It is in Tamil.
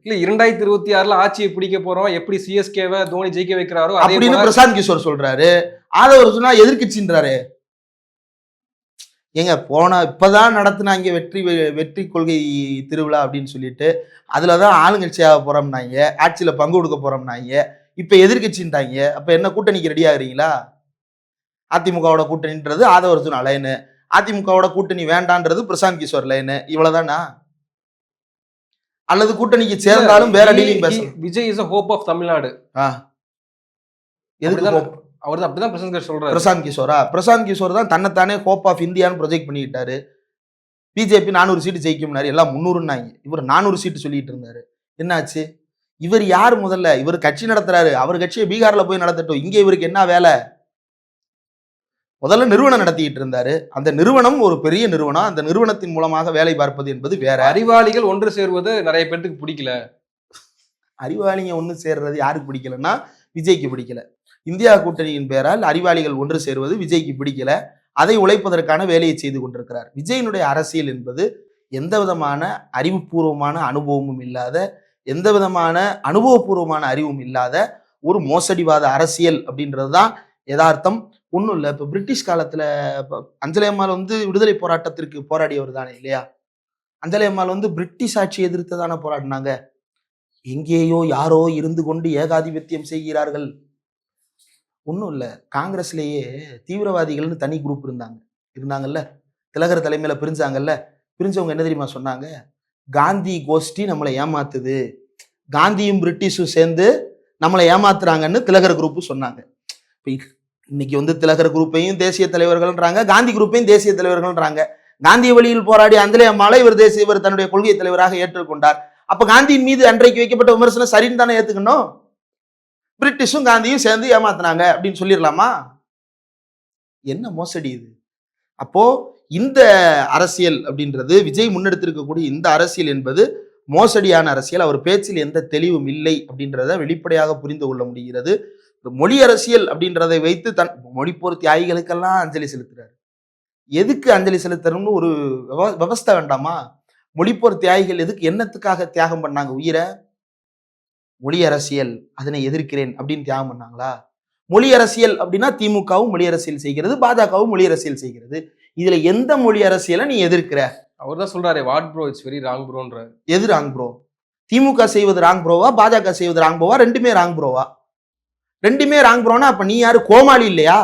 இல்ல 2026 ஆட்சியை பிடிக்க போறோம், எப்படி சிஎஸ்கேவை தோனி ஜெயிக்க வைக்கிறாரோ அப்படின்னு பிரசாந்த் கிஷோர் சொல்றாரு. ஆதவ் அர்ஜுனா எதிர்க்கட்சின்றாரு. ஏங்க இப்பதான் நடத்துனாங்க வெற்றி கொள்கை திருவிழா அப்படின்னு சொல்லிட்டு, அதுலதான் ஆளுங்கட்சியாக போறோம்னாங்க, ஆட்சியில பங்கு கொடுக்க போறோம்னாங்க, இப்ப எதிர்கட்சின்றாங்க. அப்ப என்ன கூட்டணிக்கு ரெடி ஆகுறீங்களா? அதிமுகவோட கூட்டணின்றது ஆதவ் அர்ஜுனா லைனு, அதிமுகவோட கூட்டணி வேண்டான்றது பிரசாந்த் கிஷோர் லைனு, இவ்வளவுதானா? அல்லது கூட்டணிக்கு சேர்ந்தாலும் வேற டீலிங் பேசலாம். Vijay is a hope of Tamil Nadu. அவர் அப்படிதான் பிரசாந்த் கிஷோரா? பிரசாந்த் கிஷோர் தான் தன்னைத்தானே ஹோப் ஆஃப் இந்தியான்னு ப்ரொஜெக்ட் பண்ணிக்கிட்டாரு. பிஜேபி 400 சீட்டு ஜெயிக்கும்னாரு, எல்லாம் 300ன்னாங்க. இவர் 400 சீட்டு சொல்லிட்டு இருந்தாரு. என்னாச்சு? இவர் யார் முதல்ல? இவர் கட்சி நடத்துறாரு, அவர் கட்சியை பீகார்ல போய் நடத்தட்டும், இங்க இவருக்கு என்ன வேலை? முதல்ல நிறுவனம் நடத்திட்டு இருந்தாரு. அந்த நிறுவனம் ஒரு பெரிய நிறுவனம், அந்த நிறுவனத்தின் மூலமாக வேலை பார்ப்பது என்பது வேற. அறிவாளிகள் ஒன்று சேர்வது நிறைய பேருக்கு பிடிக்கல. அறிவாளிங்க ஒன்று சேர்றது யாருக்கு பிடிக்கலன்னா விஜய்க்கு பிடிக்கல. இந்தியா கூட்டணியின் பேரால் அறிவாளிகள் ஒன்று சேருவது விஜய்க்கு பிடிக்கல. அதை உழைப்பதற்கான வேலையை செய்து கொண்டிருக்கிறார். விஜயனுடைய அரசியல் என்பது எந்த விதமான அறிவுபூர்வமான அனுபவமும் இல்லாத, எந்த விதமான அனுபவபூர்வமான அறிவும் இல்லாத ஒரு மோசடிவாத அரசியல் அப்படின்றது தான் யதார்த்தம். ஒன்றும் இல்லை. இப்போ பிரிட்டிஷ் காலத்தில் அஞ்சலி அம்மாள் விடுதலை போராட்டத்திற்கு போராடியவர் தானே இல்லையா? அஞ்சலி அம்மாள் பிரிட்டிஷ் ஆட்சி எதிர்த்து தானே போராடினாங்க. எங்கேயோ யாரோ இருந்து கொண்டு ஏகாதிபத்தியம் செய்கிறார்கள். ஒன்றும் இல்லை. காங்கிரஸ்லேயே தீவிரவாதிகள்னு தனி குரூப் இருந்தாங்கல்ல, திலகர் தலைமையில பிரிஞ்சாங்கல்ல. பிரிஞ்சவங்க என்ன தெரியுமா சொன்னாங்க? காந்தி கோஷ்டி நம்மளை ஏமாத்துது, காந்தியும் பிரிட்டிஷும் சேர்ந்து நம்மளை ஏமாத்துறாங்கன்னு திலகர் குரூப் சொன்னாங்க. இன்னைக்கு திலகர் குரூப்பையும் தேசிய தலைவர்கள்ன்றாங்க, காந்தி குரூப்பையும் தேசிய தலைவர்கள்ன்றாங்க. காந்திய வழியில் போராடி அஞ்சலி அம்மாளை இவர் தன்னுடைய கொள்கை தலைவராக ஏற்றுக்கொண்டார். அப்ப காந்தியின் மீது அன்றைக்கு வைக்கப்பட்ட விமர்சனம் சரின்னு தானே ஏத்துக்கணும்? பிரிட்டிஷும் காந்தியும் சேர்ந்து ஏமாத்தினாங்க அப்படின்னு சொல்லிடலாமா? என்ன மோசடி இது? அப்போ இந்த அரசியல் அப்படின்றது, விஜய் முன்னெடுத்திருக்கக்கூடிய இந்த அரசியல் என்பது மோசடியான அரசியல். அவர் பேச்சில் எந்த தெளிவும் இல்லை அப்படின்றத வெளிப்படையாக புரிந்து கொள்ள முடிகிறது. மொழி அரசியல் அப்படின்றதை வைத்து தன் மொழிப்போர் தியாகிகளுக்கெல்லாம் அஞ்சலி செலுத்துறாரு. எதுக்கு அஞ்சலி செலுத்தணும்னு ஒரு விவஸ்தை வேண்டாமா? மொழிப்போர் தியாகிகள் எதுக்கு, என்னத்துக்காக தியாகம் பண்ணாங்க உயிரை? மொழி அரசியல், அதனை எதிர்க்கிறேன் அப்படின்னு தியாகம் பண்ணாங்களா? மொழி அரசியல் அப்படின்னா திமுகவும் மொழி அரசியல் செய்கிறது, பாஜகவும் மொழி அரசியல் செய்கிறது. இதுல எந்த மொழி அரசியலை நீ எதிர்க்கிற? அவர் தான் சொல்றாரு, what bro, it's very wrong ப்ரோன்ற. எது ராங் ப்ரோ? திமுக செய்வது ராங் ப்ரோவா, பாஜக செய்வது ராங் ப்ரோவா? ரெண்டுமே ராங் ப்ரோவா? ரெண்டுமே ராங் ப்ரோனா அப்ப நீ யாரு, கோமாளி இல்லையா?